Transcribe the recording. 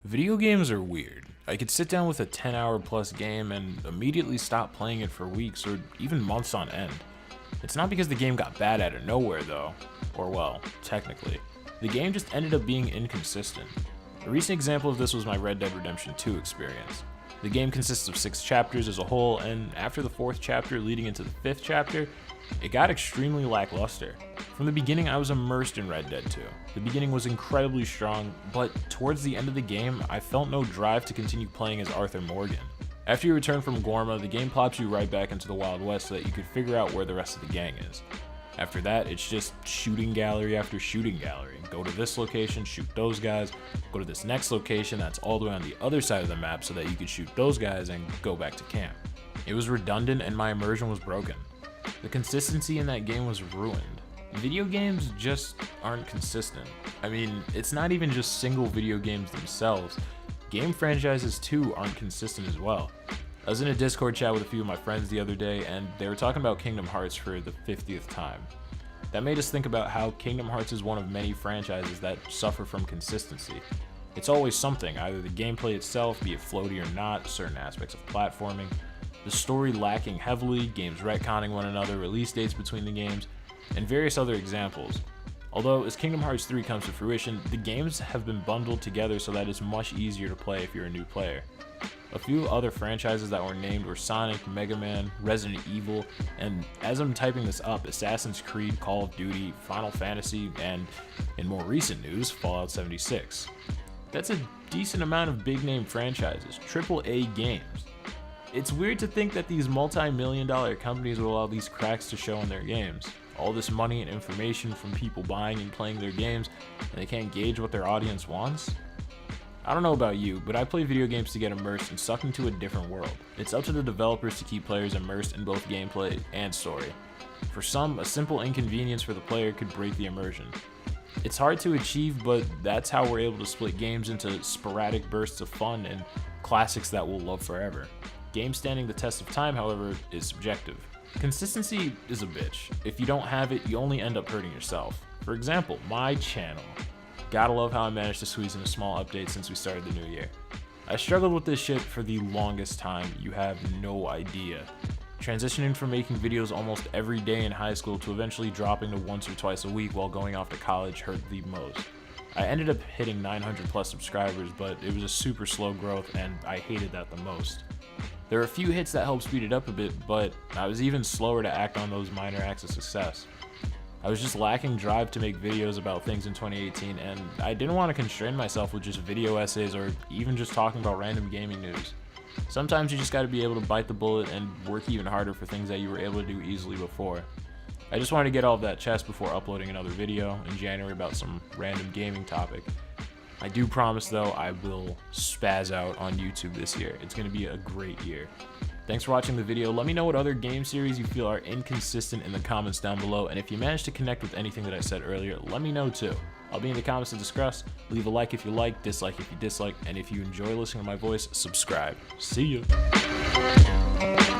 Video games are weird. I could sit down with a 10-hour plus game and immediately stop playing it for weeks or even months on end. It's not because the game got bad out of nowhere though, or well, technically. The game just ended up being inconsistent. A recent example of this was my Red Dead Redemption 2 experience. The game consists of 6 chapters as a whole, and after the 4th chapter leading into the 5th chapter, it got extremely lackluster. From the beginning, I was immersed in Red Dead 2. The beginning was incredibly strong, but towards the end of the game, I felt no drive to continue playing as Arthur Morgan. After you return from Gorma, the game plops you right back into the Wild West so that you could figure out where the rest of the gang is. After that, it's just shooting gallery after shooting gallery. Go to this location, shoot those guys, go to this next location that's all the way on the other side of the map so that you could shoot those guys and go back to camp. It was redundant and my immersion was broken. The consistency in that game was ruined. Video games just aren't consistent. I mean, it's not even just single video games themselves. Game franchises too aren't consistent as well. I was in a Discord chat with a few of my friends the other day and they were talking about Kingdom Hearts for the 50th time. That made us think about how Kingdom Hearts is one of many franchises that suffer from consistency. It's always something, either the gameplay itself, be it floaty or not, certain aspects of platforming, the story lacking heavily, games retconning one another, release dates between the games, and various other examples. Although, as Kingdom Hearts 3 comes to fruition, the games have been bundled together so that it's much easier to play if you're a new player. A few other franchises that were named were Sonic, Mega Man, Resident Evil, and as I'm typing this up, Assassin's Creed, Call of Duty, Final Fantasy, and, in more recent news, Fallout 76. That's a decent amount of big-name franchises, AAA games. It's weird to think that these multi-million-dollar companies will allow these cracks to show in their games. All this money and information from people buying and playing their games, and they can't gauge what their audience wants? I don't know about you, but I play video games to get immersed and sucked into a different world. It's up to the developers to keep players immersed in both gameplay and story. For some, a simple inconvenience for the player could break the immersion. It's hard to achieve, but that's how we're able to split games into sporadic bursts of fun and classics that we'll love forever. Games standing the test of time, however, is subjective. Consistency is a bitch. If you don't have it, you only end up hurting yourself. For example, my channel. Gotta love how I managed to squeeze in a small update since we started the new year. I struggled with this shit for the longest time, you have no idea. Transitioning from making videos almost every day in high school to eventually dropping to once or twice a week while going off to college hurt the most. I ended up hitting 900 plus subscribers, but it was a super slow growth and I hated that the most. There are a few hits that helped speed it up a bit, but I was even slower to act on those minor acts of success. I was just lacking drive to make videos about things in 2018, and I didn't want to constrain myself with just video essays or even just talking about random gaming news. Sometimes you just gotta be able to bite the bullet and work even harder for things that you were able to do easily before. I just wanted to get all of that chest before uploading another video in January about some random gaming topic. I do promise though, I will spaz out on YouTube this year. It's gonna be a great year. Thanks for watching the video. Let me know what other game series you feel are inconsistent in the comments down below, and if you managed to connect with anything that I said earlier, let me know too. I'll be in the comments to discuss. Leave a like if you like, dislike if you dislike, and if you enjoy listening to my voice, subscribe. See ya!